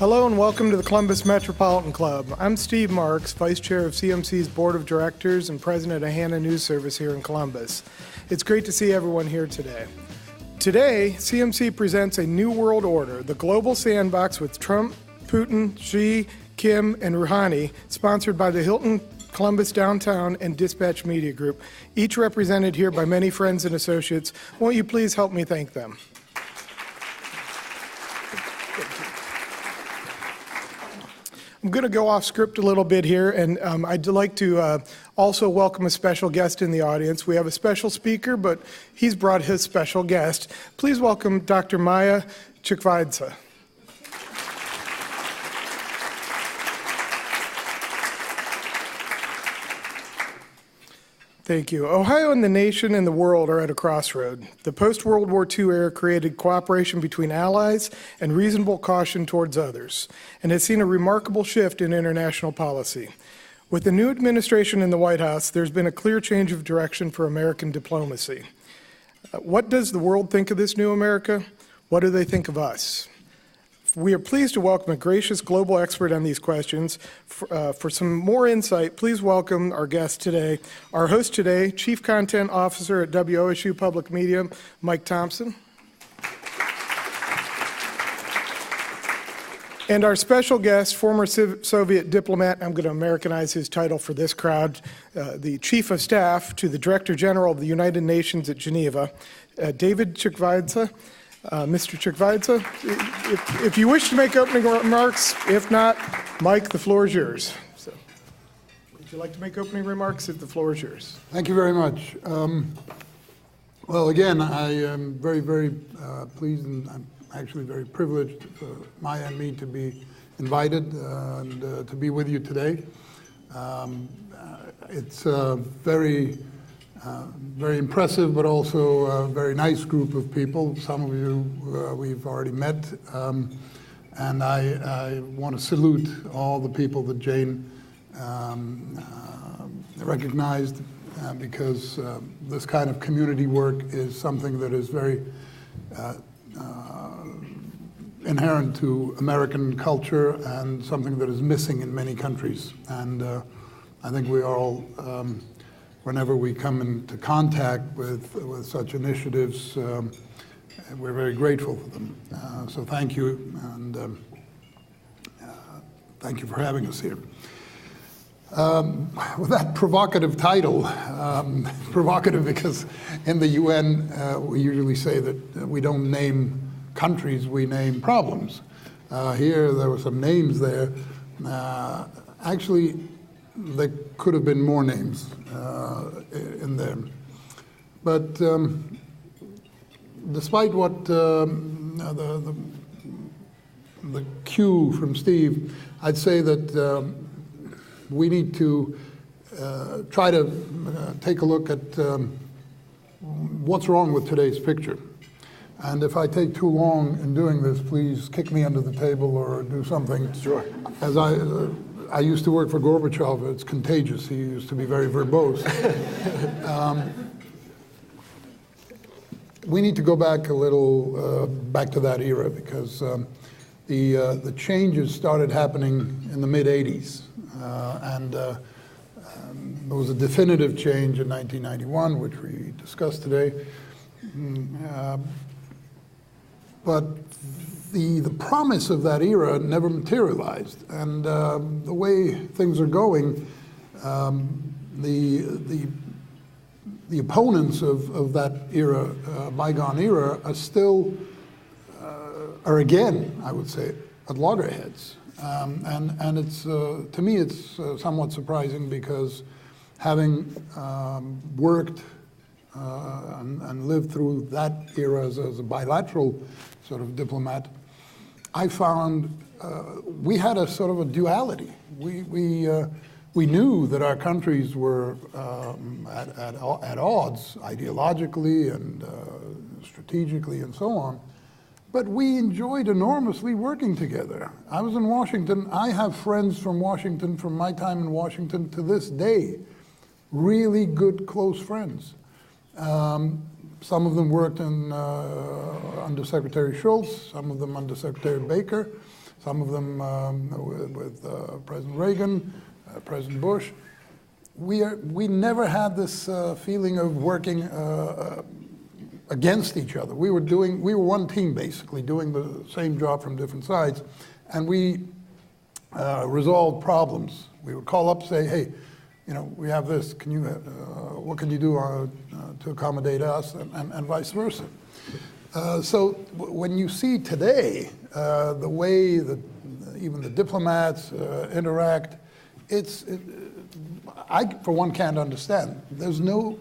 Hello and welcome to the Columbus Metropolitan Club. I'm Steve Marks, Vice Chair of CMC's Board of Directors and President of Hannah News Service here in Columbus. It's great to see everyone here today. Today, CMC presents a new world order, the global sandbox with Trump, Putin, Xi, Kim, and Rouhani, sponsored by the Hilton Columbus Downtown and Dispatch Media Group, each represented here by many friends and associates. Won't you please help me thank them? I'm going to go off script a little bit here, and I'd like to also welcome a special guest in the audience. We have a special speaker, but he's brought his special guest. Please welcome Dr. Maya Chikvaidze. Thank you. Ohio and the nation and the world are at a crossroad. The post-World War II era created cooperation between allies and reasonable caution towards others, and has seen a remarkable shift in international policy. With the new administration in the White House, there's been a clear change of direction for American diplomacy. What does the world think of this new America? What do they think of us? We are pleased to welcome a gracious global expert on these questions. For some more insight, please welcome our guest today. Our host today, Chief Content Officer at WOSU Public Media, Mike Thompson. And our special guest, former Soviet diplomat, I'm going to Americanize his title for this crowd, the Chief of Staff to the Director General of the United Nations at Geneva, David Chikvaidze. Mr. Chikvaidze, if you wish to make opening remarks, if not, Mike, the floor is yours. So, would you like to make opening remarks? The floor is yours. Thank you very much. Well, again, I am very, very pleased, and I'm actually very privileged for Maya and me to be invited and to be with you today. It's very impressive, but also a very nice group of people. Some of you we've already met, and I want to salute all the people that Jane recognized, because this kind of community work is something that is very inherent to American culture and something that is missing in many countries. And I think we are all whenever we come into contact with such initiatives, we're very grateful for them. So thank you, and thank you for having us here. With that provocative title, provocative because in the UN we usually say that we don't name countries, we name problems. Here there were some names there. Actually, there could have been more names in there. But despite what the cue from Steve, I'd say that we need to try to take a look at what's wrong with today's picture. And if I take too long in doing this, please kick me under the table or do something. Sure. As I used to work for Gorbachev. It's contagious. He used to be very verbose. We need to go back a little, back to that era, because the changes started happening in the mid-'80s. And there was a definitive change in 1991, which we discussed today. But the promise of that era never materialized, and the way things are going, the opponents of that era, bygone era, are still, are again, I would say, at loggerheads, and it's to me it's somewhat surprising, because having worked and lived through that era as a bilateral sort of diplomat, I found we had a sort of a duality. We knew that our countries were at odds ideologically and strategically and so on, but we enjoyed enormously working together. I was in Washington. I have friends from Washington from my time in Washington to this day, really good, close friends. Some of them worked under Secretary Schultz, some of them under Secretary Baker, some of them with President Reagan, President Bush. We never had this feeling of working against each other. We were one team basically, doing the same job from different sides, and we resolved problems. We would call up, say, hey, we have this. Can you, what can you do to accommodate us, and vice versa. So when you see today the way that even the diplomats interact, I, for one, can't understand. There's no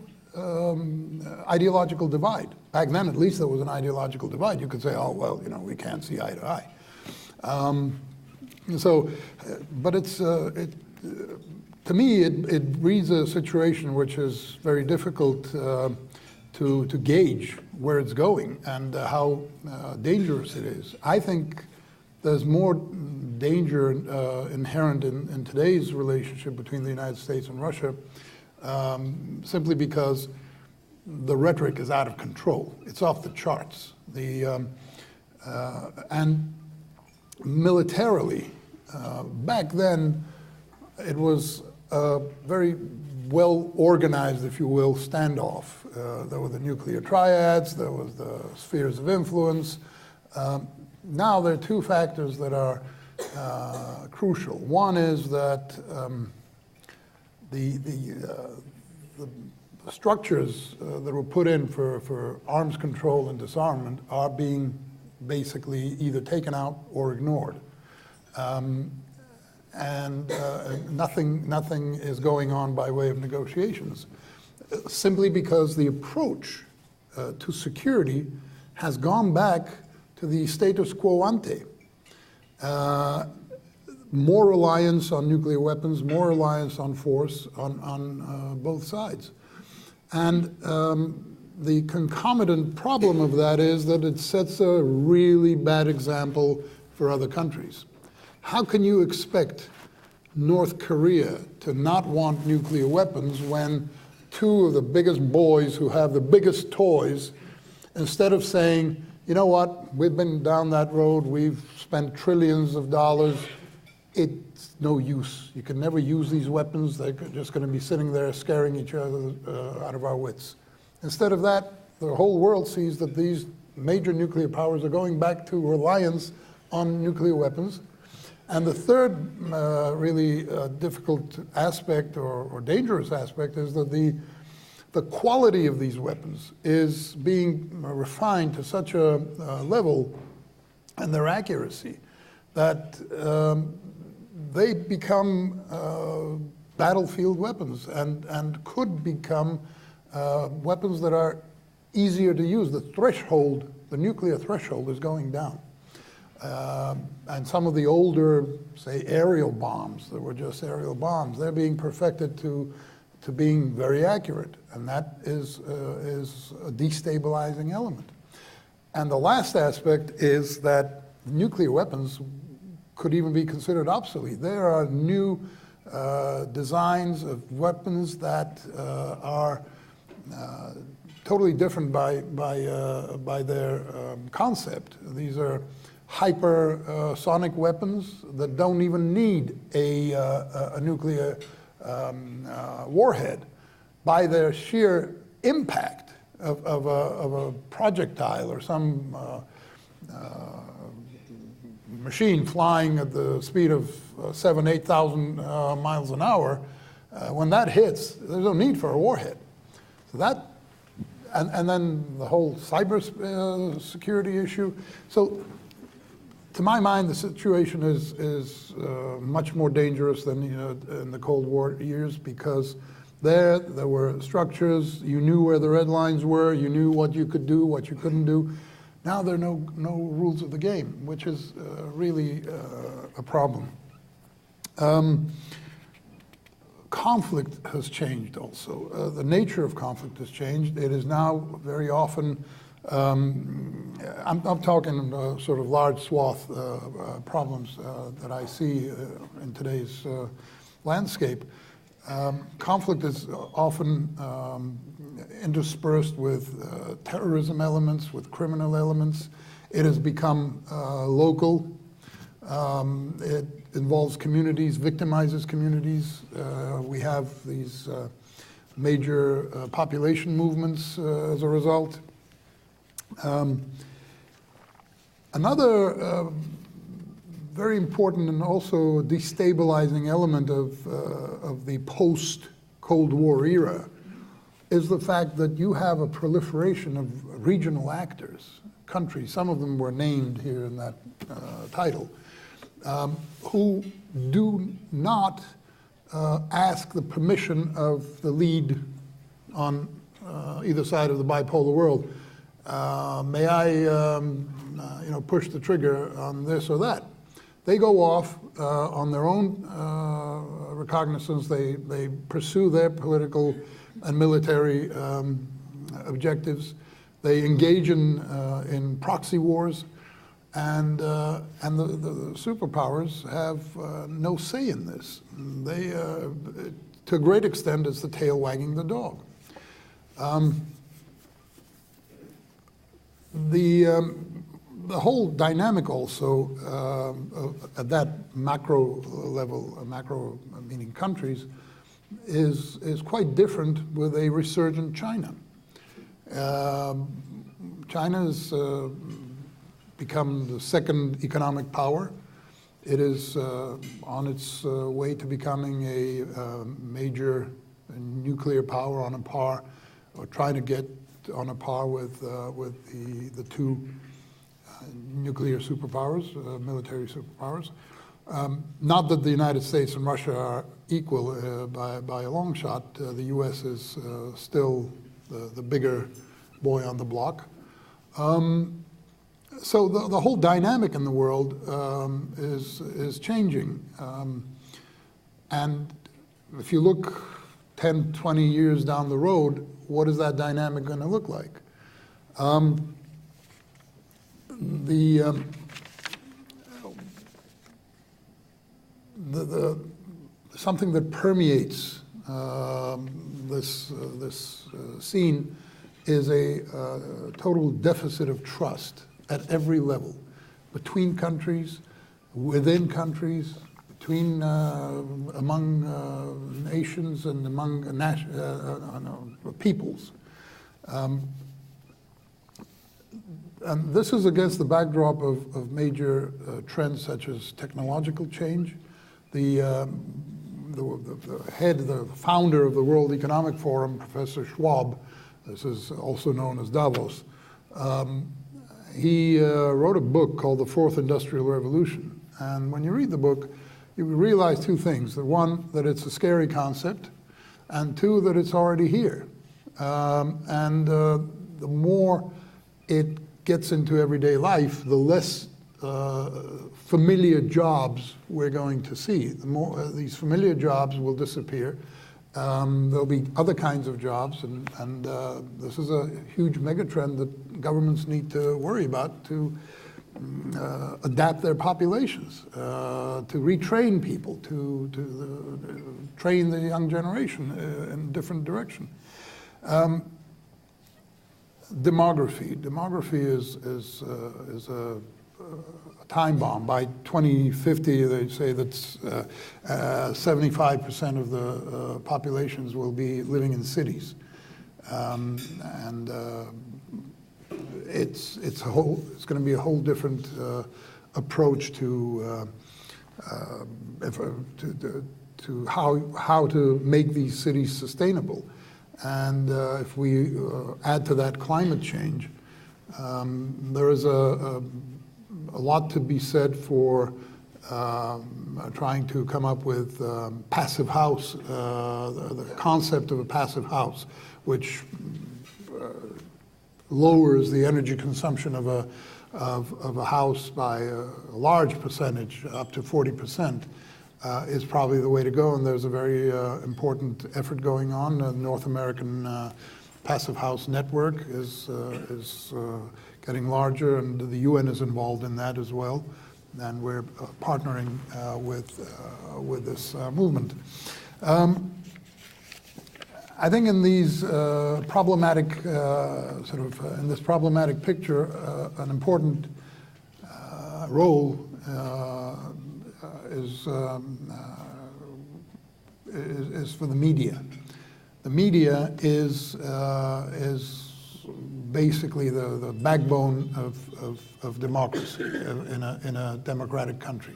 ideological divide. Back then, at least, there was an ideological divide. You could say, oh, well, we can't see eye to eye. But to me, it breeds a situation which is very difficult to gauge where it's going and how dangerous it is. I think there's more danger inherent in today's relationship between the United States and Russia, simply because the rhetoric is out of control. It's off the charts. And militarily, back then, it was a very well organized, if you will, standoff. There were the nuclear triads, there was the spheres of influence. Now there are two factors that are crucial. One is that the structures that were put in for arms control and disarmament are being basically either taken out or ignored. Nothing is going on by way of negotiations, simply because the approach to security has gone back to the status quo ante. More reliance on nuclear weapons, more reliance on force on both sides. And the concomitant problem of that is that it sets a really bad example for other countries. How can you expect North Korea to not want nuclear weapons when two of the biggest boys who have the biggest toys, instead of saying, you know what, we've been down that road, we've spent trillions of dollars, it's no use. You can never use these weapons, they're just going to be sitting there scaring each other out of our wits. Instead of that, the whole world sees that these major nuclear powers are going back to reliance on nuclear weapons. And the third really difficult aspect or dangerous aspect is that the quality of these weapons is being refined to such a level, and their accuracy, that they become battlefield weapons and could become weapons that are easier to use. The threshold, the nuclear threshold, is going down. And some of the older, say, aerial bombs that were just aerial bombs, they're being perfected to being very accurate, and that is a destabilizing element. And the last aspect is that nuclear weapons could even be considered obsolete. There are new designs of weapons that are totally different by their concept. These are hypersonic weapons that don't even need a nuclear warhead. By their sheer impact of a projectile or some machine flying at the speed of 7,000 to 8,000 miles an hour, when that hits, there's no need for a warhead. So that, and then the whole cyber security issue. So, to my mind, the situation is much more dangerous than in the Cold War years, because there were structures, you knew where the red lines were, you knew what you could do, what you couldn't do. Now there are no rules of the game, which is really a problem. Conflict has changed also. The nature of conflict has changed. It is now very often, I'm talking sort of large swath problems that I see in today's landscape. Conflict is often interspersed with terrorism elements, with criminal elements. It has become local. It involves communities, victimizes communities. We have these major population movements as a result. Another very important and also destabilizing element of the post-Cold War era is the fact that you have a proliferation of regional actors, countries, some of them were named here in that title, who do not ask the permission of the lead on either side of the bipolar world. May I push the trigger on this or that? They go off on their own recognizance. They pursue their political and military objectives. They engage in proxy wars, and the superpowers have no say in this. They, to a great extent, it's the tail wagging the dog. The whole dynamic also at that macro level, macro meaning countries, is quite different with a resurgent China. China has become the second economic power. It is on its way to becoming a major nuclear power on a par, or trying to get on a par with the two nuclear superpowers, military superpowers. Not that the United States and Russia are equal by a long shot. The US is still the bigger boy on the block. So the whole dynamic in the world is changing. And if you look 10, 20 years down the road, what is that dynamic going to look like? Something that permeates this scene is a total deficit of trust at every level, between countries, within countries, between among nations and among peoples. And this is against the backdrop of major trends such as technological change. The founder of the World Economic Forum, Professor Schwab, this is also known as Davos, he wrote a book called The Fourth Industrial Revolution. And when you read the book, you realize two things. The one, that it's a scary concept, and two, that it's already here. The more it gets into everyday life, the less familiar jobs we're going to see. The more these familiar jobs will disappear. There'll be other kinds of jobs, and this is a huge megatrend that governments need to worry about to adapt their populations, to retrain people, to train the young generation in a different direction. Demography. Demography is a time bomb. By 2050, they say that 75% of the populations will be living in cities, it's going to be a whole different approach to how to make these cities sustainable. And if we add to that climate change, there is a lot to be said for trying to come up with passive house, the concept of a passive house, which lowers the energy consumption of a house by a large percentage, up to 40%. Is probably the way to go, and there's a very important effort going on. The North American Passive House Network is getting larger, and the UN is involved in that as well, and we're partnering with this movement. I think in these problematic in this problematic picture, an important role is for the media. The media is basically the backbone of democracy in a democratic country.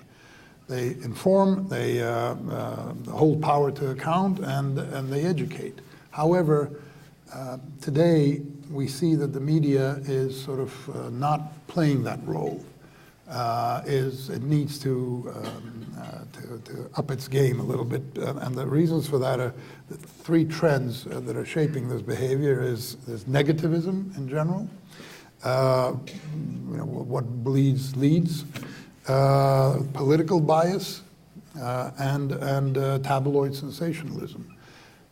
They inform, they hold power to account, and they educate. However, today we see that the media is sort of not playing that role. It needs to up its game a little bit, and the reasons for that are the three trends that are shaping this behavior. Is negativism in general, what bleeds leads, political bias, and tabloid sensationalism.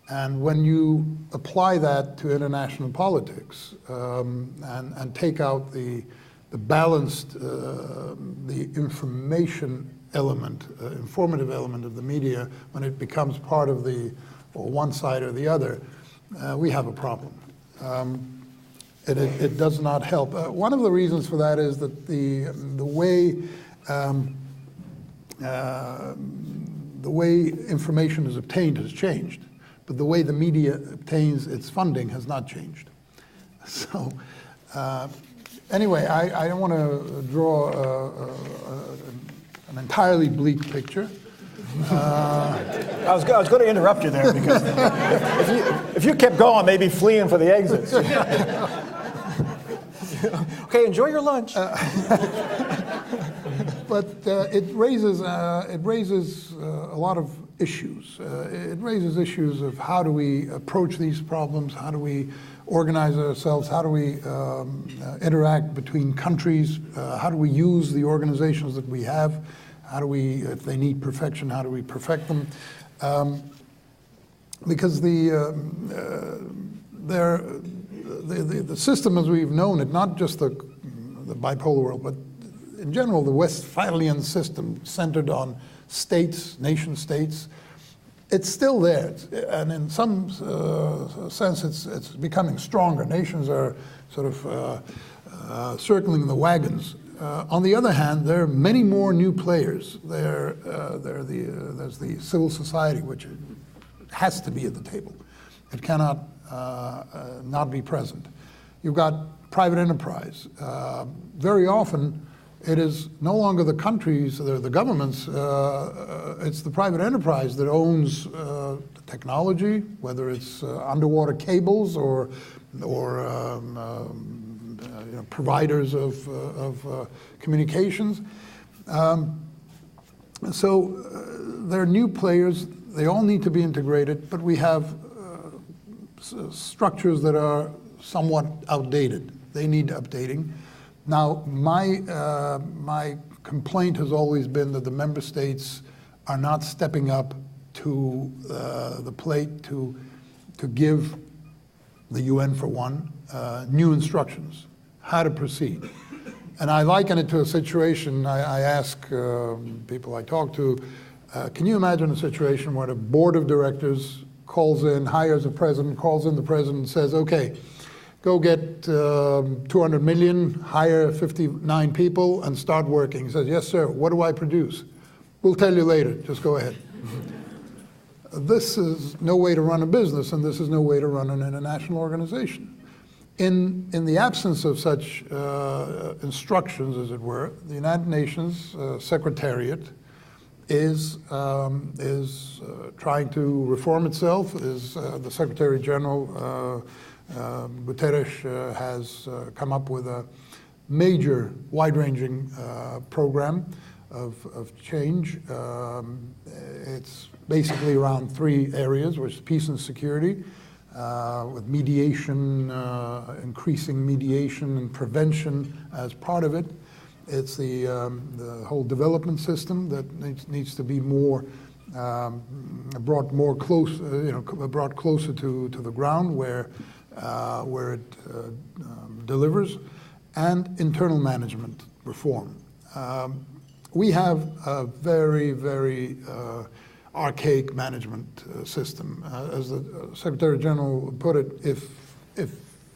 And when you apply that to international politics and take out the balanced, the information element, informative element of the media, when it becomes part of one side or the other, we have a problem. It does not help. One of the reasons for that is that the way information is obtained has changed, but the way the media obtains its funding has not changed. So. Anyway, I don't want to draw an entirely bleak picture. I was going to interrupt you there because if you kept going, they'd be fleeing for the exits. Okay, enjoy your lunch. But it raises a lot of issues. It raises issues of how do we approach these problems, how do we organize ourselves, how do we interact between countries, how do we use the organizations that we have, how do we, if they need perfection, how do we perfect them? Because the system as we've known it, not just the bipolar world, but in general, the Westphalian system centered on states, nation states, it's still there, and in some sense, it's becoming stronger. Nations are sort of circling the wagons. On the other hand, there are many more new players. There's the civil society, which has to be at the table. It cannot not be present. You've got private enterprise. Very often, it is no longer the countries, the governments, it's the private enterprise that owns the technology, whether it's underwater cables or providers of communications. So there are new players, they all need to be integrated, but we have structures that are somewhat outdated. They need updating. Now, my complaint has always been that the member states are not stepping up to the plate to give the UN, for one, new instructions, how to proceed. And I liken it to a situation, I ask people I talk to, can you imagine a situation where the board of directors calls in, hires a president, calls in the president and says, okay, go get 200 million, hire 59 people, and start working. He says, yes, sir, what do I produce? We'll tell you later, just go ahead. This is no way to run a business, and this is no way to run an international organization. In the absence of such instructions, as it were, the United Nations Secretariat is trying to reform itself. The Secretary General Guterres has come up with a major, wide-ranging program of change. It's basically around three areas, which is peace and security, with mediation, increasing mediation and prevention as part of it. It's the whole development system that needs to be more brought more close, brought closer to the ground where it delivers, and internal management reform. We have a very, very archaic management system. As the Secretary General put it, if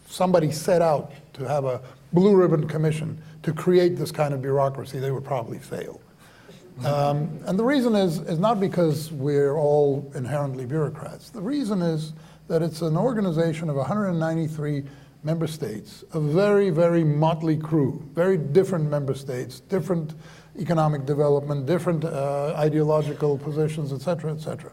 somebody set out to have a blue ribbon commission to create this kind of bureaucracy, they would probably fail. And the reason is not because we're all inherently bureaucrats. The reason is that it's an organization of 193 member states, a very, very motley crew, very different member states, different economic development, different ideological positions, et cetera, et cetera.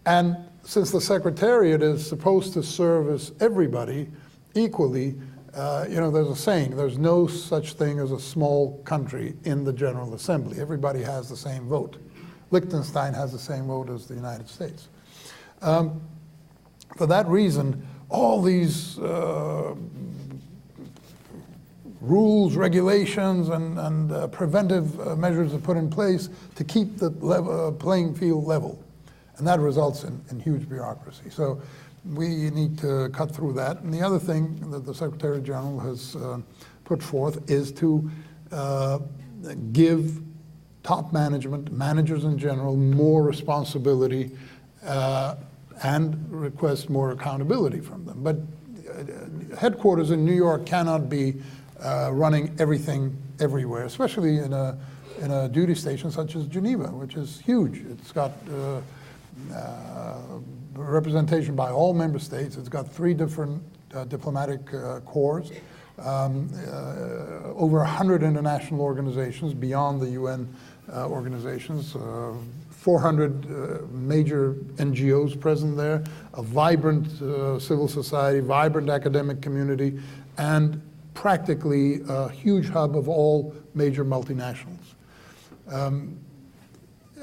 And since the Secretariat is supposed to service everybody equally, there's a saying, there's no such thing as a small country in the General Assembly. Everybody has the same vote. Liechtenstein has the same vote as the United States. For that reason, all these rules, regulations, and preventive measures are put in place to keep the playing field level. And that results in huge bureaucracy. So we need to cut through that. And the other thing that the Secretary General has put forth is to give top management, managers in general, more responsibility and request more accountability from them. But headquarters in New York cannot be running everything everywhere, especially in a duty station such as Geneva, which is huge. It's got representation by all member states. It's got 3 different diplomatic corps, over 100 international organizations beyond the UN organizations, 400 major NGOs present there, a vibrant civil society, vibrant academic community, and practically a huge hub of all major multinationals.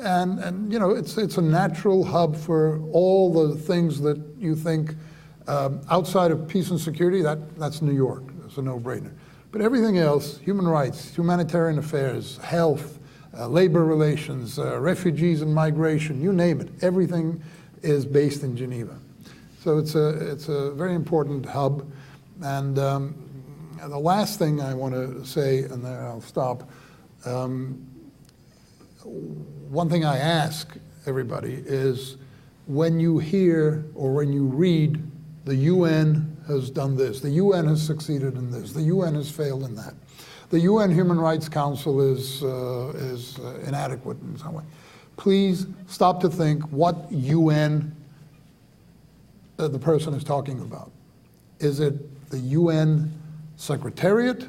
And it's a natural hub for all the things that you think outside of peace and security, that's New York. It's a no-brainer. But everything else, human rights, humanitarian affairs, health, labor relations, refugees and migration, you name it, everything is based in Geneva. So it's a very important hub. And the last thing I want to say, and then I'll stop, one thing I ask everybody is, when you hear or when you read the UN has done this, the UN has succeeded in this, the UN has failed in that, the UN Human Rights Council is inadequate in some way, please stop to think what UN the person is talking about. Is it the UN Secretariat?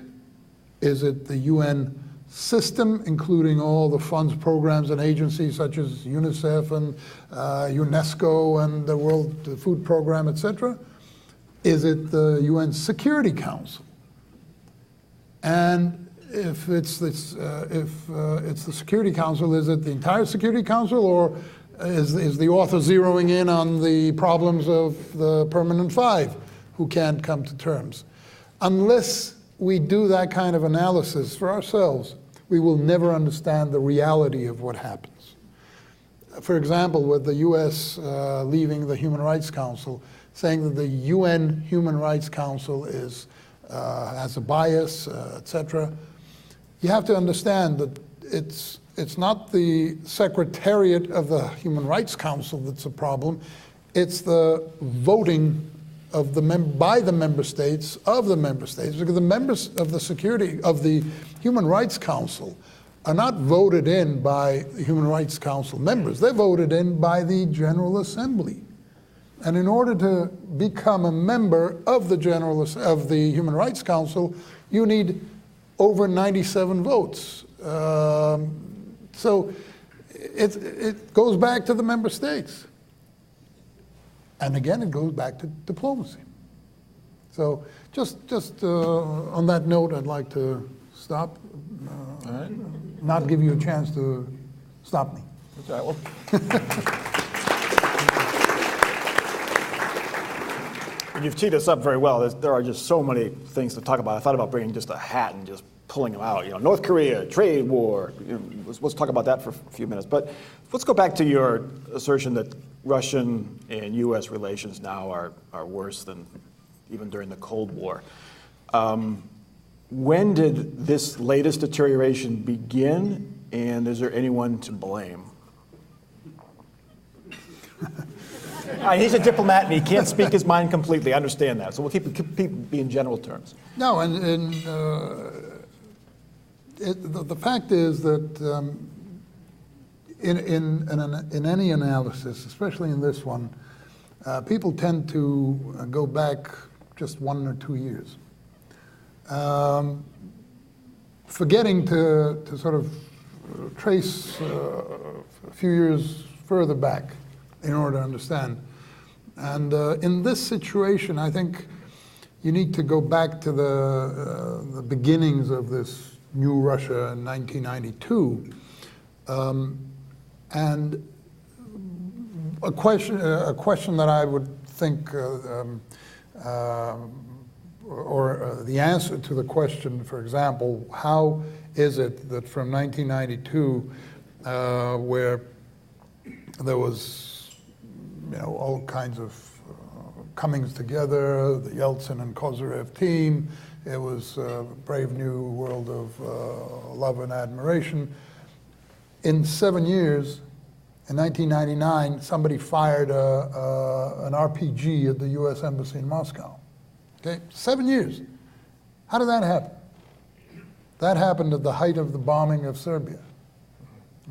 Is it the UN system, including all the funds, programs, and agencies such as UNICEF and UNESCO and the World Food Program, etc.? Is it the UN Security Council? And if it's the Security Council, is it the entire Security Council, or is the author zeroing in on the problems of the Permanent Five who can't come to terms? Unless we do that kind of analysis for ourselves, we will never understand the reality of what happens. For example, with the US leaving the Human Rights Council, saying that the UN Human Rights Council has a bias, etc. You have to understand that it's not the Secretariat of the Human Rights Council that's a problem, it's the voting of by the member states, because the members of the Human Rights Council are not voted in by the Human Rights Council members. They're voted in by the General Assembly. And in order to become a member of the Human Rights Council, you need over 97 votes. So it goes back to the member states. And again, it goes back to diplomacy. So just on that note, I'd like to stop, All right. Not give you a chance to stop me. All right, well. You've teed us up very well. There are just so many things to talk about. I thought about bringing just a hat and just pulling them out. North Korea, trade war. Let's talk about that for a few minutes. But let's go back to your assertion that Russian and U.S. relations now are worse than even during the Cold War. When did this latest deterioration begin, and is there anyone to blame? He's a diplomat and he can't speak his mind completely. I understand that. So we'll keep it in general terms. No, and the fact is that in any analysis, especially in this one, people tend to go back just 1 or 2 years, forgetting to sort of trace a few years further back in order to understand. And in this situation, I think you need to go back to the beginnings of this new Russia in 1992. And a question that I would think, or the answer to the question, for example, how is it that from 1992, where there was, all kinds of comings together, the Yeltsin and Kozyrev team, it was a brave new world of love and admiration. In 7 years, in 1999, somebody fired an RPG at the U.S. Embassy in Moscow. Okay, 7 years. How did that happen? That happened at the height of the bombing of Serbia.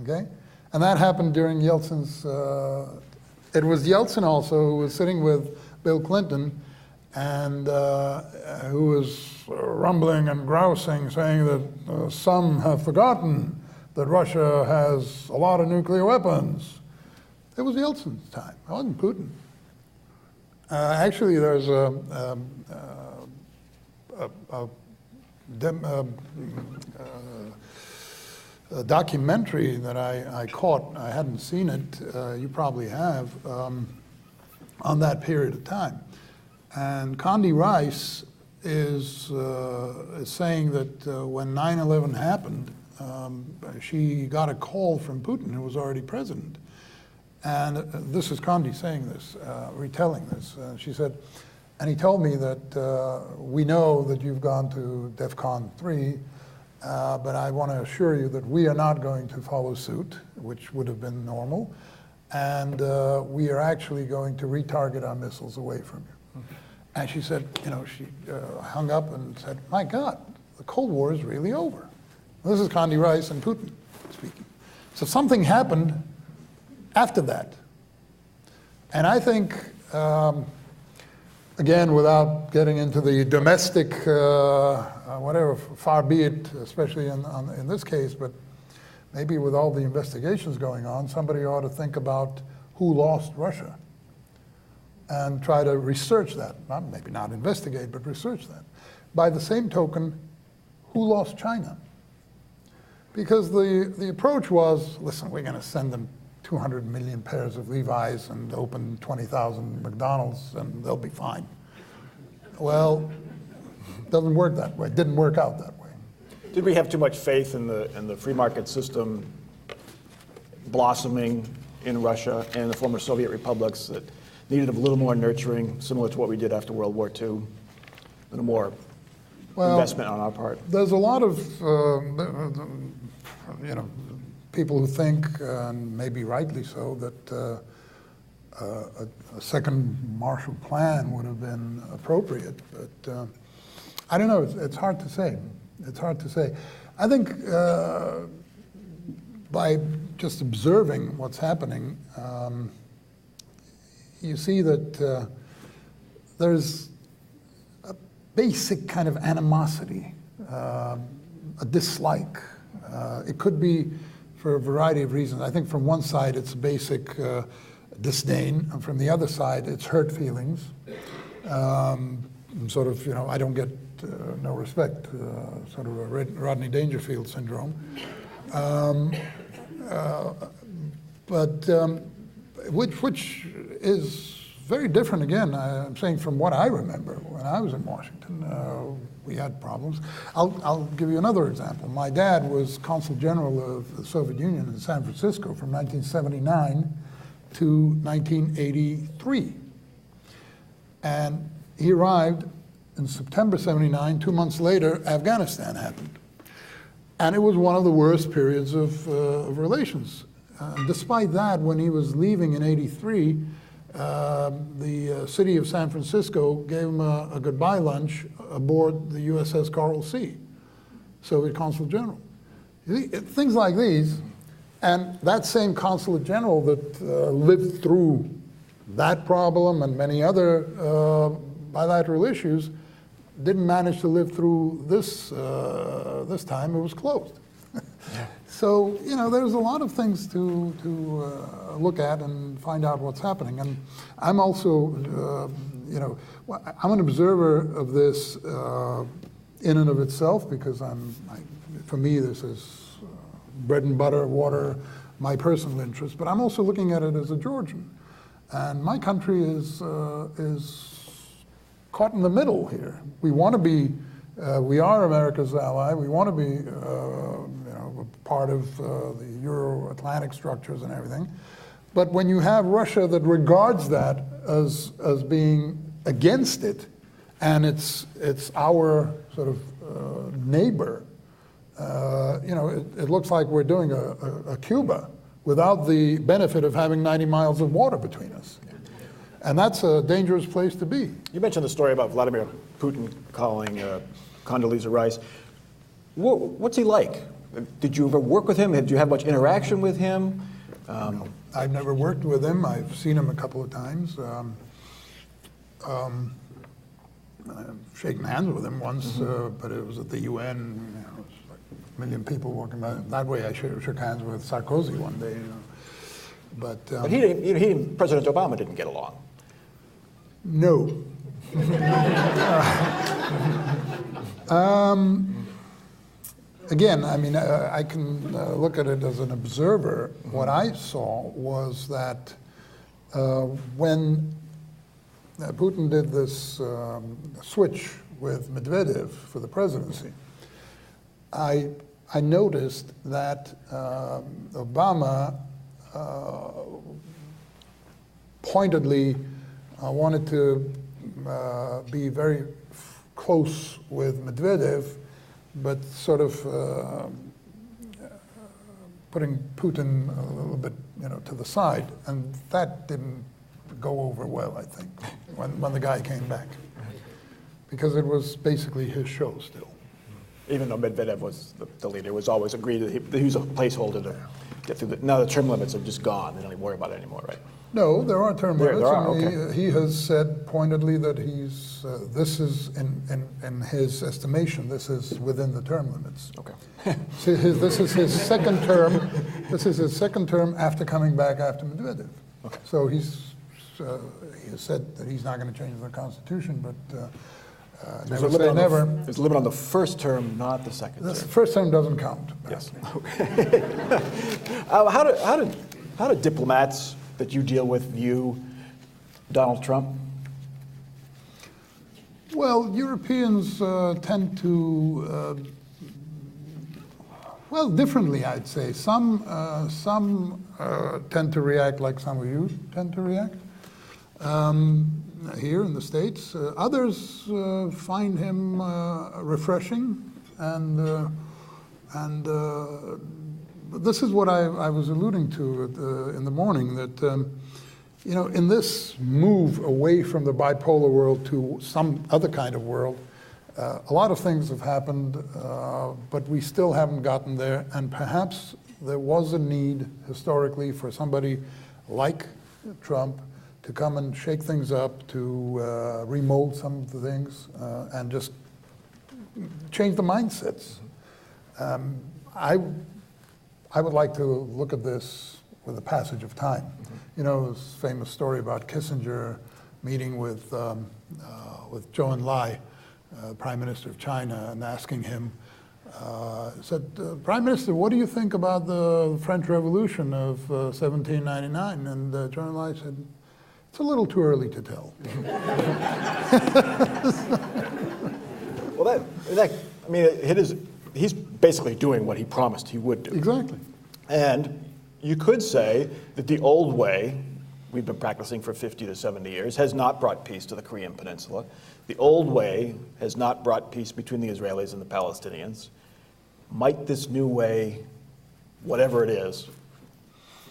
Okay, and that happened during Yeltsin's. It was Yeltsin also who was sitting with Bill Clinton, and who was rumbling and grousing, saying that some have forgotten that Russia has a lot of nuclear weapons. It was Yeltsin's time. It wasn't Putin. Actually, there's a documentary that I caught. I hadn't seen it. You probably have, on that period of time. And Condi Rice is saying that when 9/11 happened, she got a call from Putin, who was already president. And this is Condi saying this, retelling this. She said, and he told me that we know that you've gone to DEFCON 3, but I want to assure you that we are not going to follow suit, which would have been normal, and we are actually going to retarget our missiles away from you. Okay. And she said, she hung up and said, my God, the Cold War is really over. This is Condi Rice and Putin speaking. So something happened after that. And I think, again, without getting into the domestic, whatever, far be it, especially in this case, but maybe with all the investigations going on, somebody ought to think about who lost Russia and try to research that. Maybe not investigate, but research that. By the same token, who lost China? Because the approach was, listen, we're going to send them 200 million pairs of Levi's and open 20,000 McDonald's and they'll be fine. Well, it doesn't work that way. It didn't work out that way. Did we have too much faith in the free market system blossoming in Russia and the former Soviet republics that needed a little more nurturing, similar to what we did after World War II? A little more investment on our part. There's a lot of people who think, and maybe rightly so, that a second Marshall Plan would have been appropriate. But I don't know. It's hard to say. It's hard to say. I think by just observing what's happening, you see that there's a basic kind of animosity, a dislike. It could be for a variety of reasons. I think from one side it's basic disdain, and from the other side it's hurt feelings. Sort of, I don't get no respect, sort of a Rodney Dangerfield syndrome. Which is very different, again, I'm saying from what I remember when I was in Washington. We had problems. I'll give you another example. My dad was Consul General of the Soviet Union in San Francisco from 1979 to 1983. And he arrived in September 79. 2 months later, Afghanistan happened. And it was one of the worst periods of relations. Despite that, when he was leaving in 83, the city of San Francisco gave him a goodbye lunch aboard the USS Coral Sea, Soviet Consul General. You see, things like these, and that same Consulate General that lived through that problem and many other bilateral issues didn't manage to live through this this time. It was closed. So, you know, there's a lot of things to look at and find out what's happening. And I'm also, you know, I'm an observer of this in and of itself because for me, this is bread and butter, water, my personal interest. But I'm also looking at it as a Georgian. And my country is caught in the middle here. We want to be, we are America's ally. We want to be, you know, part of the Euro-Atlantic structures and everything. But when you have Russia that regards that as being against it, and it's our sort of neighbor, you know, it looks like we're doing a Cuba without the benefit of having 90 miles of water between us. And that's a dangerous place to be. You mentioned the story about Vladimir Putin calling Condoleezza Rice. What's he like? Did you ever work with him? Did you have much interaction with him? No, I've never worked with him. I've seen him a couple of times. I've shaken hands with him once, but it was at the UN. You know, it was like a million people walking by. That way I shook hands with Sarkozy one day. You know. But he and President Obama didn't get along. No. Again, I mean, I can look at it as an observer. What I saw was that when Putin did this switch with Medvedev for the presidency, I noticed that Obama pointedly wanted to be very close with Medvedev, but sort of putting Putin a little bit, you know, to the side, and that didn't go over well, I think, when the guy came back, because it was basically his show still. Even though Medvedev was the leader, it was always agreed that he was a placeholder to get through now the term limits are just gone. They don't even worry about it anymore, right? No, there are term limits. There are, okay. He has said pointedly that he's this is in his estimation, this is within the term limits. Okay. So this is his second term. This is his second term after coming back after Medvedev. Okay. So he has said that he's not going to change the constitution, but never say never. There's a limit on the first term, not the second The term. first term doesn't count. Yes. Okay. How do diplomats that you deal with view Donald Trump? Well, Europeans tend to, well, differently, I'd say. Some tend to react like some of you tend to react here in the States. Others find him refreshing, and this is what I was alluding to in the morning, that you know, in this move away from the bipolar world to some other kind of world, a lot of things have happened, but we still haven't gotten there, and perhaps there was a need historically for somebody like Trump to come and shake things up, to remold some of the things, and just change the mindsets. I would like to look at this with the passage of time. You know, this famous story about Kissinger meeting with Zhou Enlai, Prime Minister of China, and asking him, said, Prime Minister, what do you think about the French Revolution of 1799? And Zhou Enlai said, it's a little too early to tell. Well, I mean, he's basically doing what he promised he would do. Exactly. And you could say that the old way, we've been practicing for 50 to 70 years, has not brought peace to the Korean Peninsula. The old way has not brought peace between the Israelis and the Palestinians. Might this new way, whatever it is,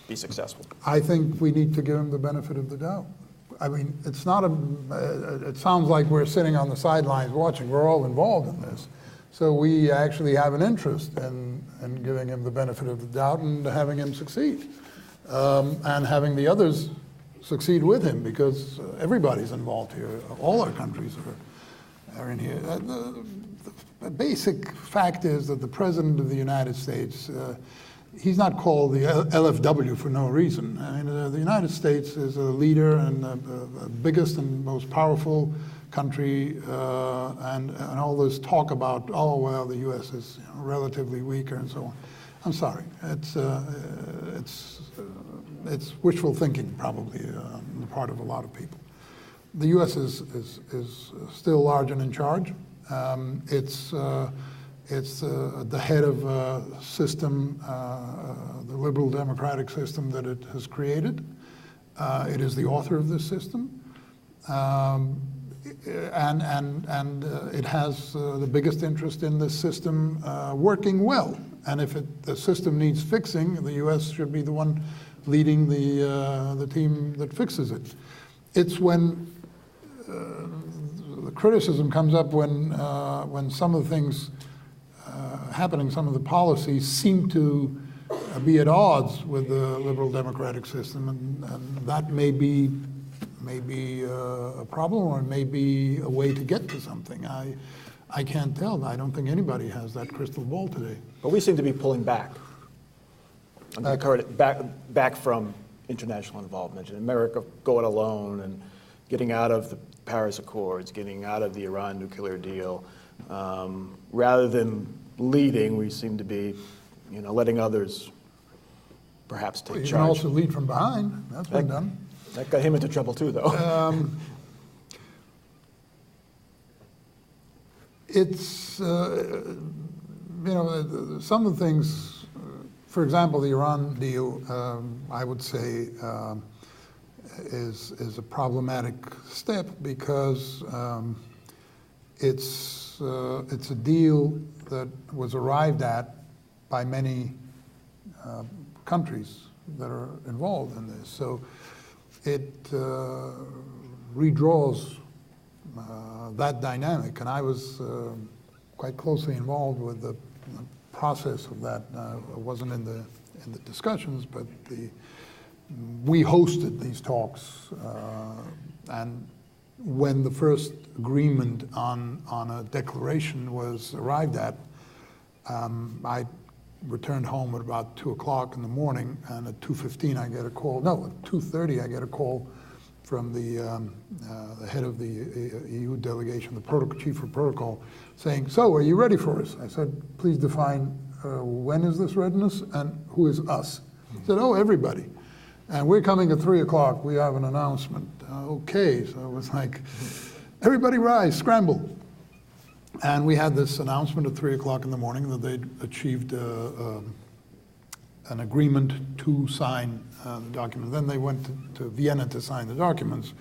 be successful? I think we need to give him the benefit of the doubt. I mean, it's not it sounds like we're sitting on the sidelines watching. We're all involved in this. So we actually have an interest in giving him the benefit of the doubt and having him succeed. And having the others succeed with him, because everybody's involved here. All our countries are in here. The basic fact is that the President of the United States, he's not called the LFW for no reason. I mean, the United States is a leader and the biggest and most powerful country, and all this talk about, oh, well, the U.S. is relatively weaker and so on. I'm sorry, it's wishful thinking probably on the part of a lot of people. The U.S. is still large and in charge. It's the head of a system, the liberal democratic system that it has created. It is the author of this system. And it has the biggest interest in this system working well. And if the system needs fixing, the U.S. should be the one leading the team that fixes it. It's when the criticism comes up when some of the things happening, some of the policies seem to be at odds with the liberal democratic system, and that may be a problem, or it may be a way to get to something. I can't tell. I don't think anybody has that crystal ball today. But we seem to be pulling back. Back from international involvement. In America, going alone and getting out of the Paris Accords, getting out of the Iran nuclear deal. Rather than leading, we seem to be, letting others perhaps take charge. You can also lead from behind. That's been done. That got him into trouble too, though. It's, some of the things, for example, the Iran deal, I would say is a problematic step, because it's a deal that was arrived at by many countries that are involved in this. So it redraws that dynamic, and I was quite closely involved with the process of that. I wasn't in the discussions, but we hosted these talks, and when the first agreement on a declaration was arrived at, I returned home at about 2 o'clock in the morning, and at 2:15 I get a call. No, at 2:30 I get a call from the head of the EU delegation, the chief of protocol, saying, "So, are you ready for us?" I said, "Please define when is this readiness and who is us?" He said, "Oh, everybody. And we're coming at 3 o'clock. We have an announcement." Okay, so it was like, everybody rise, scramble. And we had this announcement at 3 o'clock in the morning that they'd achieved an agreement to sign the document. Then they went to Vienna to sign the documents,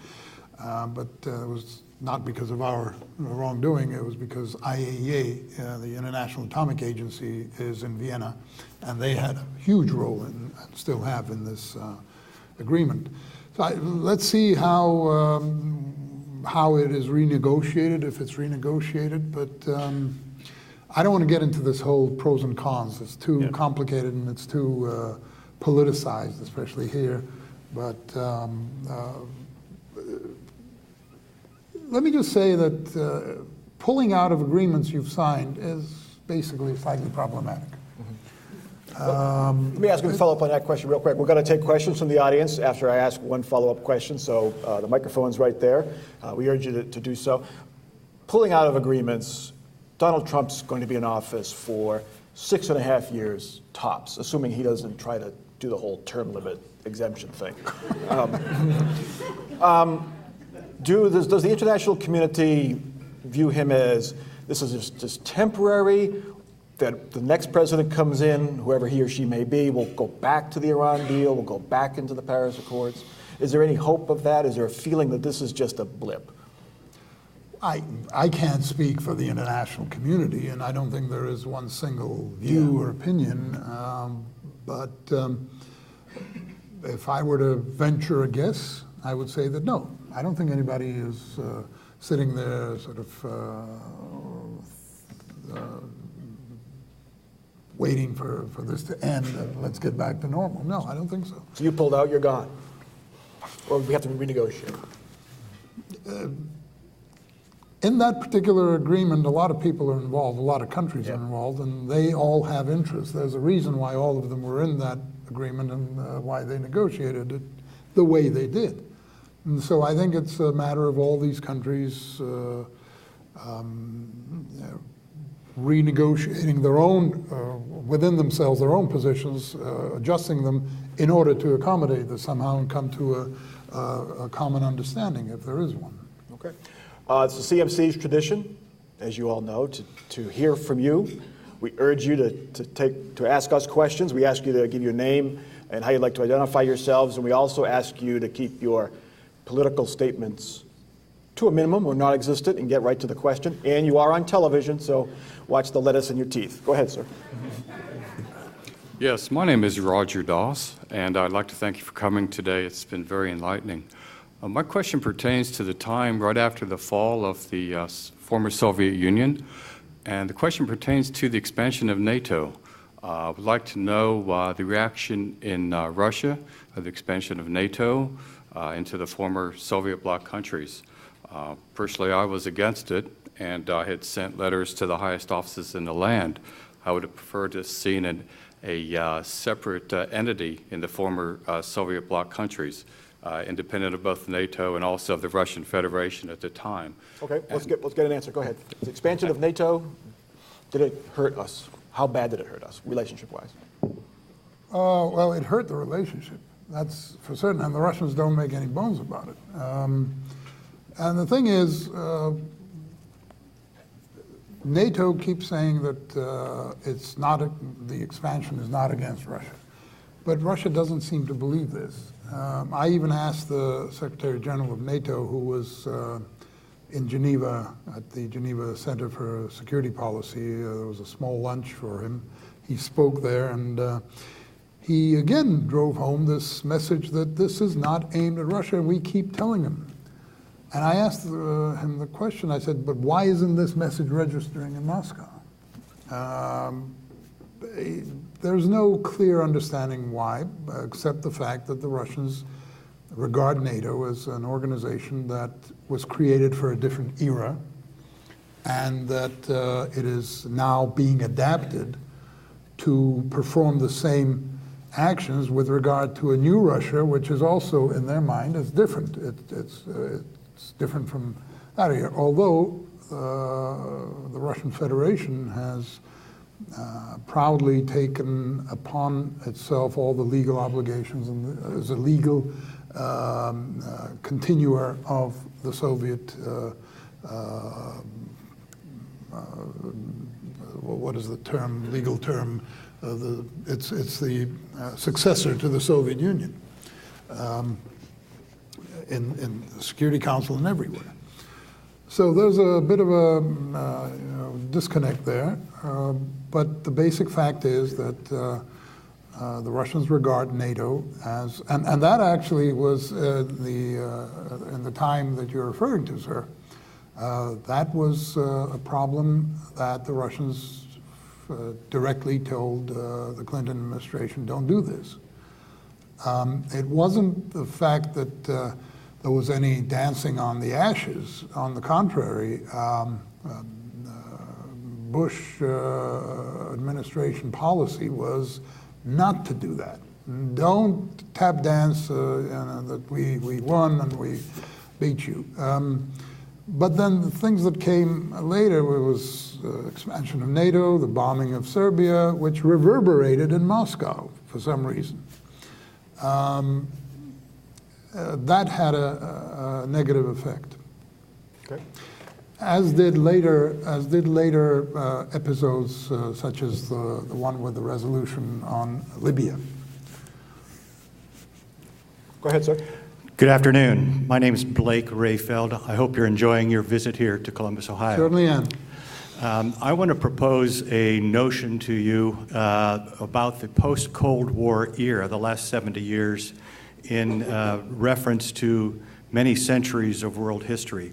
but it was not because of our wrongdoing. It was because IAEA, the International Atomic Agency, is in Vienna, and they had a huge role and still have in this agreement. So let's see how it is renegotiated, if it's renegotiated, but I don't want to get into this whole pros and cons. It's too complicated and it's too politicized, especially here. But let me just say that pulling out of agreements you've signed is basically slightly problematic. Let me ask you to follow up on that question real quick. We're going to take questions from the audience after I ask one follow-up question, so the microphone's right there. We urge you to do so. Pulling out of agreements, Donald Trump's going to be in office for 6.5 years tops, assuming he doesn't try to do the whole term limit exemption thing. Does the international community view him as this is just temporary, that the next president comes in, whoever he or she may be, will go back to the Iran deal, will go back into the Paris Accords? Is there any hope of that? Is there a feeling that this is just a blip? I can't speak for the international community, and I don't think there is one single view or opinion, but if I were to venture a guess, I would say that no, I don't think anybody is sitting there sort of waiting for this to end and let's get back to normal. No, I don't think so. So you pulled out, you're gone. Or we have to renegotiate. In that particular agreement, a lot of people are involved, a lot of countries are involved, and they all have interests. There's a reason why all of them were in that agreement and why they negotiated it the way they did. And so I think it's a matter of all these countries renegotiating their own, within themselves, their own positions, adjusting them in order to accommodate this somehow and come to a common understanding, if there is one. Okay. It's the CMC's tradition, as you all know, to hear from you. We urge you to ask us questions. We ask you to give your name and how you'd like to identify yourselves, and we also ask you to keep your political statements to a minimum or non-existent and get right to the question. And you are on television, so watch the lettuce in your teeth. Go ahead, sir. Yes, my name is Roger Doss, and I'd like to thank you for coming today. It's been very enlightening. My question pertains to the time right after the fall of the former Soviet Union, and the question pertains to the expansion of NATO. I would like to know the reaction in Russia of the expansion of NATO into the former Soviet bloc countries. Personally, I was against it, and I had sent letters to the highest offices in the land. I would have preferred to have seen a separate entity in the former Soviet bloc countries, independent of both NATO and also of the Russian Federation at the time. Okay, let's get an answer. Go ahead. The expansion of NATO, did it hurt us? How bad did it hurt us, relationship-wise? Well, it hurt the relationship. That's for certain, and the Russians don't make any bones about it. And the thing is, NATO keeps saying that it's not the expansion is not against Russia, but Russia doesn't seem to believe this. I even asked the Secretary General of NATO, who was in Geneva at the Geneva Center for Security Policy. There was a small lunch for him. He spoke there, and he again drove home this message that this is not aimed at Russia, and we keep telling him. And I asked him the question, I said, but why isn't this message registering in Moscow? There's no clear understanding why, except the fact that the Russians regard NATO as an organization that was created for a different era, and that it is now being adapted to perform the same actions with regard to a new Russia, which is also, in their mind, is different. It's different from that era, although the Russian Federation has proudly taken upon itself all the legal obligations and is a legal continuer of the Soviet, what is the term, legal term? It's the successor to the Soviet Union in the Security Council and everywhere. So there's a bit of a disconnect there, but the basic fact is that the Russians regard NATO as, and that actually was in the time that you're referring to, sir. That was a problem that the Russians directly told the Clinton administration, don't do this. It wasn't the fact that there was any dancing on the ashes. On the contrary, Bush administration policy was not to do that. Don't tap dance that we won and we beat you. But then the things that came later was expansion of NATO, the bombing of Serbia, which reverberated in Moscow for some reason. That had a negative effect. Okay. As did later episodes such as the one with the resolution on Libya. Go ahead, sir. Good afternoon. My name is Blake Rayfeld. I hope you're enjoying your visit here to Columbus, Ohio. Certainly am. I want to propose a notion to you about the post-Cold War era, the last 70 years, in reference to many centuries of world history.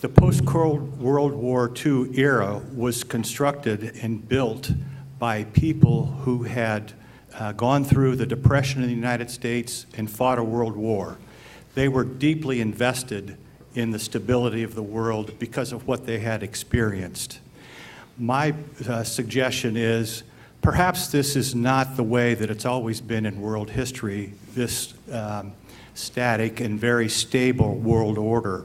The post-World War II era was constructed and built by people who had gone through the Depression in the United States and fought a world war. They were deeply invested in the stability of the world because of what they had experienced. My suggestion is perhaps this is not the way that it's always been in world history, this static and very stable world order.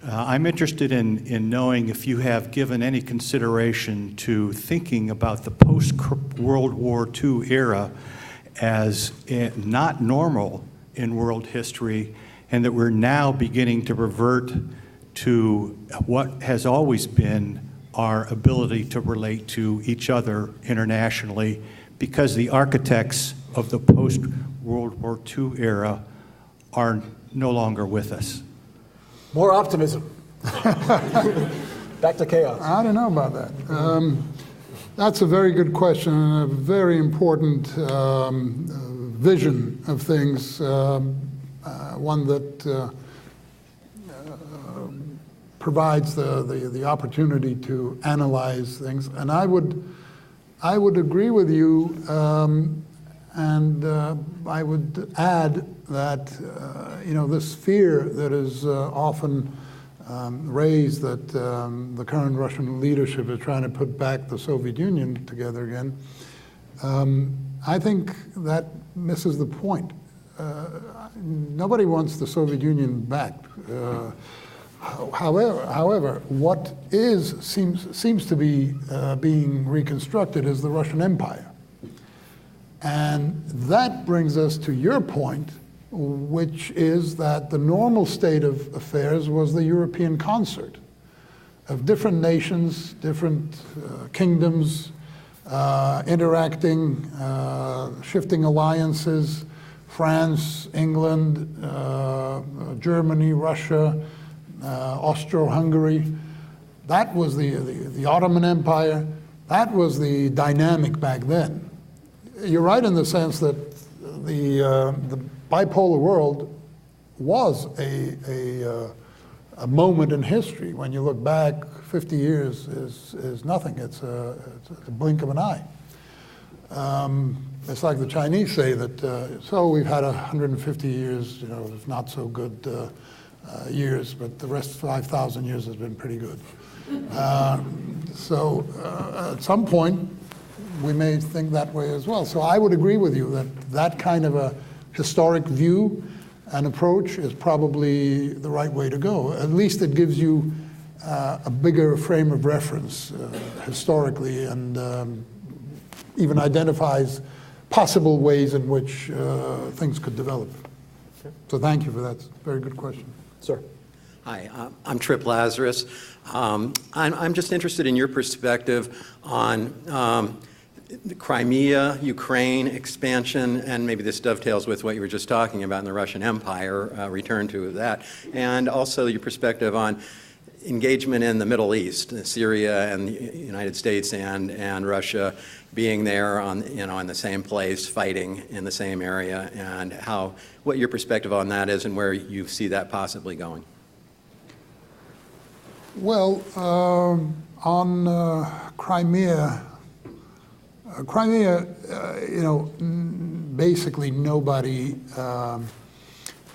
I'm interested in knowing if you have given any consideration to thinking about the post-World War II era as not normal in world history, and that we're now beginning to revert to what has always been our ability to relate to each other internationally, because the architects of the post-World War II era are no longer with us. More optimism. Back to chaos. I don't know about that. That's a very good question and a very important vision of things, one that provides the opportunity to analyze things. And I would agree with you, and I would add that this fear that is often raised that the current Russian leadership is trying to put back the Soviet Union together again, I think that misses the point. Nobody wants the Soviet Union back. However, what seems to be being reconstructed is the Russian Empire. And that brings us to your point, which is that the normal state of affairs was the European concert of different nations, different kingdoms, interacting, shifting alliances, France, England, Germany, Russia, Austro-Hungary. That was the Ottoman Empire. That was the dynamic back then. You're right in the sense that the bipolar world was a moment in history. When you look back, 50 years is nothing. It's a blink of an eye. It's like the Chinese say that, so we've had 150 years, of not so good years, but the rest 5,000 years has been pretty good. So at some point, we may think that way as well. So I would agree with you that kind of a historic view and approach is probably the right way to go. At least it gives you a bigger frame of reference historically, and even identifies possible ways in which things could develop. Okay. So thank you for that. Very good question. Sir. Hi, I'm Trip Lazarus. I'm just interested in your perspective on the Crimea, Ukraine expansion, and maybe this dovetails with what you were just talking about in the Russian Empire, return to that, and also your perspective on engagement in the Middle East, Syria and the United States and Russia being there in the same place, fighting in the same area, and what your perspective on that is and where you see that possibly going. Well, on Crimea, basically nobody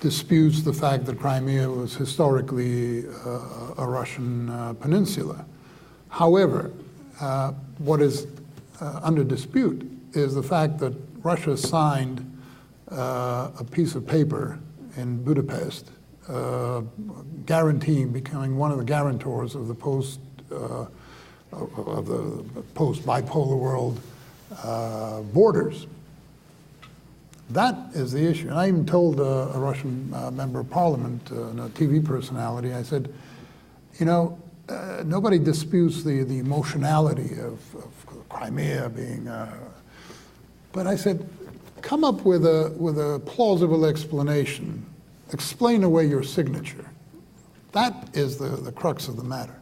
disputes the fact that Crimea was historically a Russian peninsula. However, what is under dispute is the fact that Russia signed a piece of paper in Budapest guaranteeing becoming one of the guarantors of the post-bipolar world borders. That is the issue. And I even told a Russian member of parliament, and a TV personality, I said, nobody disputes the emotionality of Crimea being, but I said, come up with a plausible explanation. Explain away your signature. That is the crux of the matter.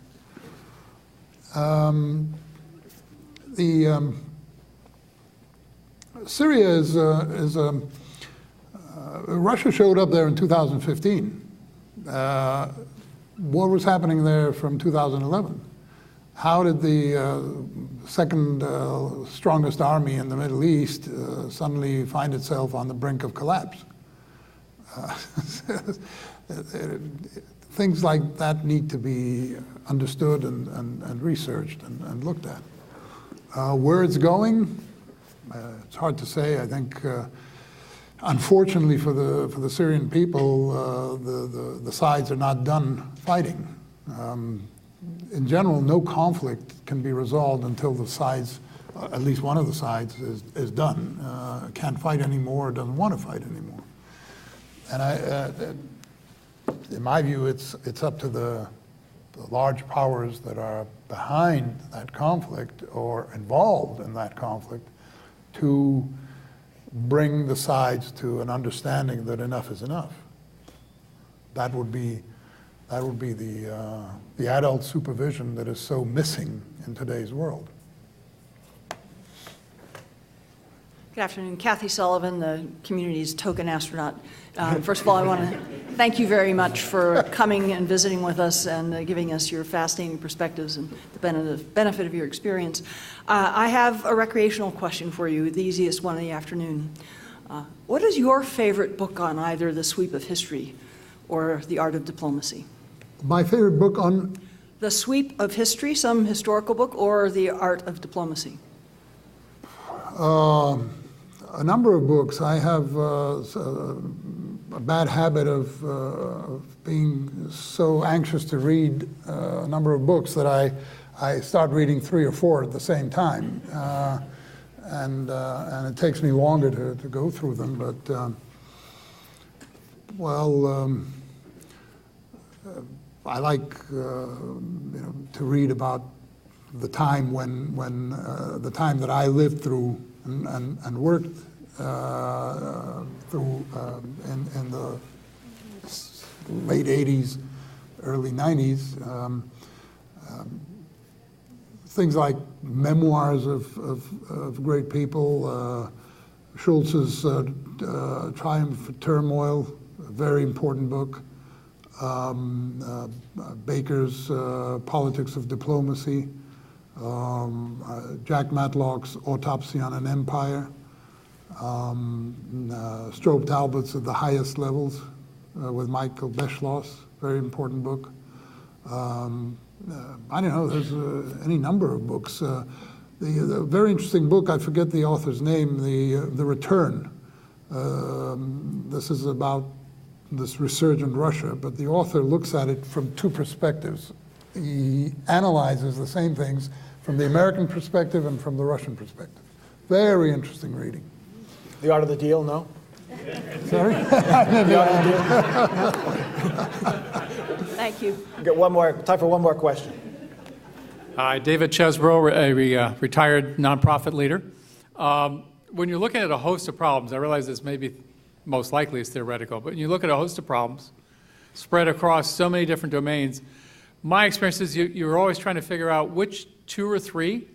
Syria is Russia showed up there in 2015. What was happening there from 2011? How did the second strongest army in the Middle East suddenly find itself on the brink of collapse? Things like that need to be understood and researched and looked at. Where it's going, it's hard to say. I think, unfortunately for the Syrian people, the sides are not done fighting. In general, no conflict can be resolved until the sides, at least one of the sides, is done. Can't fight anymore, doesn't want to fight anymore. And in my view, it's up to the large powers that are behind that conflict or involved in that conflict to bring the sides to an understanding that enough is enough. That would be the adult supervision that is so missing in today's world. Good afternoon. Kathy Sullivan, the community's token astronaut. First of all, I want to thank you very much for coming and visiting with us and giving us your fascinating perspectives and the benefit of your experience. I have a recreational question for you, the easiest one of the afternoon. What is your favorite book on either the sweep of history or the art of diplomacy? My favorite book on? The sweep of history, some historical book, or the art of diplomacy? A number of books. I have a bad habit of being so anxious to read a number of books that I start reading 3 or 4 at the same time. And it takes me longer to go through them, but I like to read about the time when the time that I lived through and worked through in the late 80s, early 90s. Things like memoirs of great people. Schultz's Triumph for Turmoil, a very important book. Baker's Politics of Diplomacy. Jack Matlock's Autopsy on an Empire. Strobe Talbot's At the Highest Levels with Michael Beschloss, very important book. I don't know, there's any number of books. The very interesting book, I forget the author's name, The Return. This is about this resurgent Russia, but the author looks at it from 2 perspectives. He analyzes the same things from the American perspective and from the Russian perspective. Very interesting reading. The Art of the Deal, no? Sorry? The Art of the Deal? Thank you. We've got time for one more question. Hi, David Chesbrough, a retired nonprofit leader. When you're looking at a host of problems, I realize this may be most likely is theoretical, but when you look at a host of problems spread across so many different domains, my experience is you're always trying to figure out which 2 or 3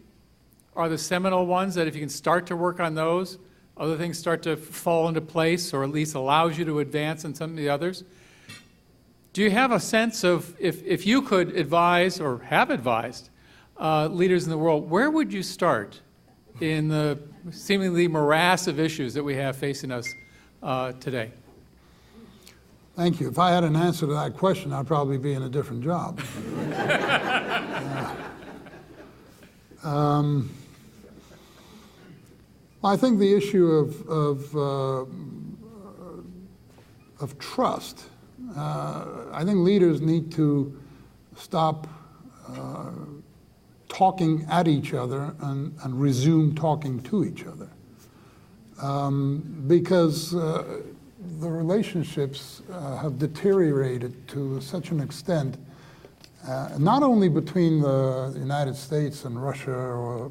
are the seminal ones that if you can start to work on those, other things start to fall into place or at least allows you to advance in some of the others. Do you have a sense of, if you could advise or have advised leaders in the world, where would you start in the seemingly morass of issues that we have facing us today? Thank you. If I had an answer to that question, I'd probably be in a different job. I think the issue of trust. I think leaders need to stop talking at each other and resume talking to each other, because the relationships have deteriorated to such an extent, not only between the United States and Russia, or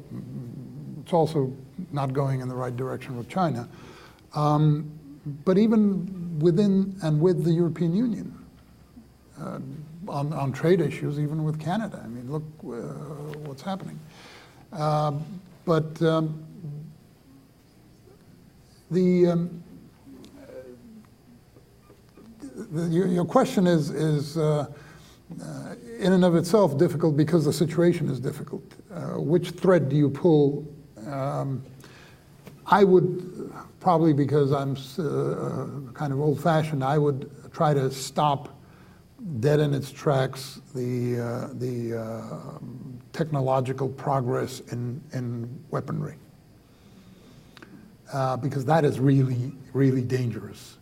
it's also not going in the right direction with China, but even within and with the European Union, on trade issues, even with Canada. I mean, look what's happening. your question is in and of itself difficult because the situation is difficult. Which thread do you pull? I would probably, because I'm kind of old-fashioned, I would try to stop dead in its tracks the technological progress in weaponry, because that is really, really dangerous.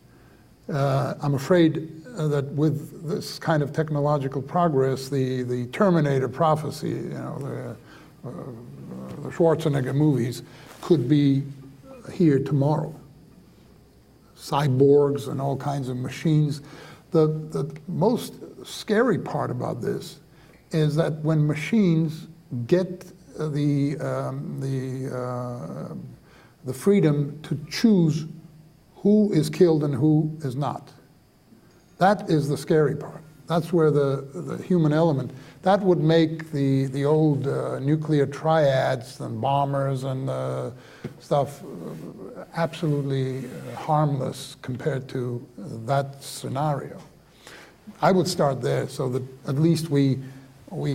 I'm afraid that with this kind of technological progress, the Terminator Prophecy, you know, the Schwarzenegger movies, could be here tomorrow. Cyborgs and all kinds of machines. The most scary part about this is that when machines get the freedom to choose who is killed and who is not. That is the scary part. That's where the human element, that would make the old nuclear triads and bombers and stuff absolutely harmless compared to that scenario. I would start there so that at least we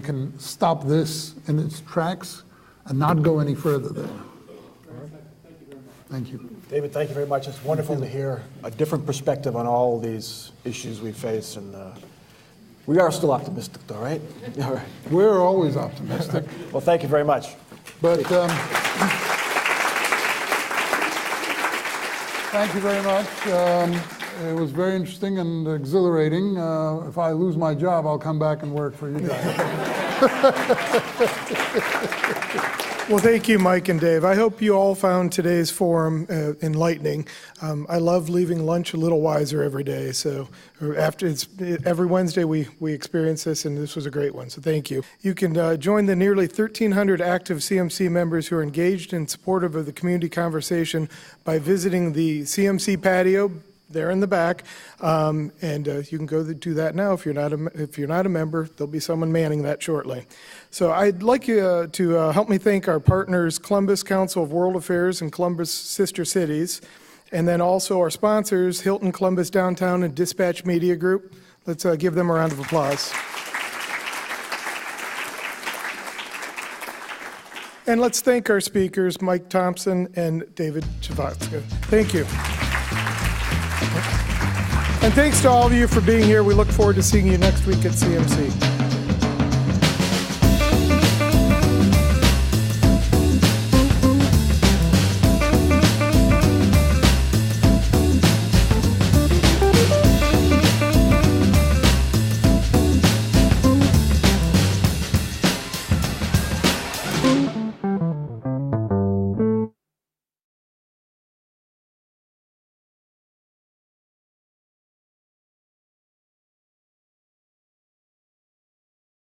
can stop this in its tracks and not go any further there. Thank you. David, thank you very much. It's wonderful to hear a different perspective on all these issues we face, and we are still optimistic, though, right? All right. We're always optimistic. Well, thank you very much. But thank you very much. It was very interesting and exhilarating. If I lose my job, I'll come back and work for you guys. Well, thank you, Mike and Dave. I hope you all found today's forum enlightening. I love leaving lunch a little wiser every day. So every Wednesday we experience this, and this was a great one. So thank you. You can join the nearly 1,300 active CMC members who are engaged and supportive of the community conversation by visiting the CMC patio there in the back, and you can go do that now. If you're not a member, there'll be someone manning that shortly. So I'd like you to help me thank our partners, Columbus Council of World Affairs and Columbus Sister Cities, and then also our sponsors, Hilton Columbus Downtown and Dispatch Media Group. Let's give them a round of applause. And let's thank our speakers, Mike Thompson and David Chikvaidze. Thank you. And thanks to all of you for being here. We look forward to seeing you next week at CMC.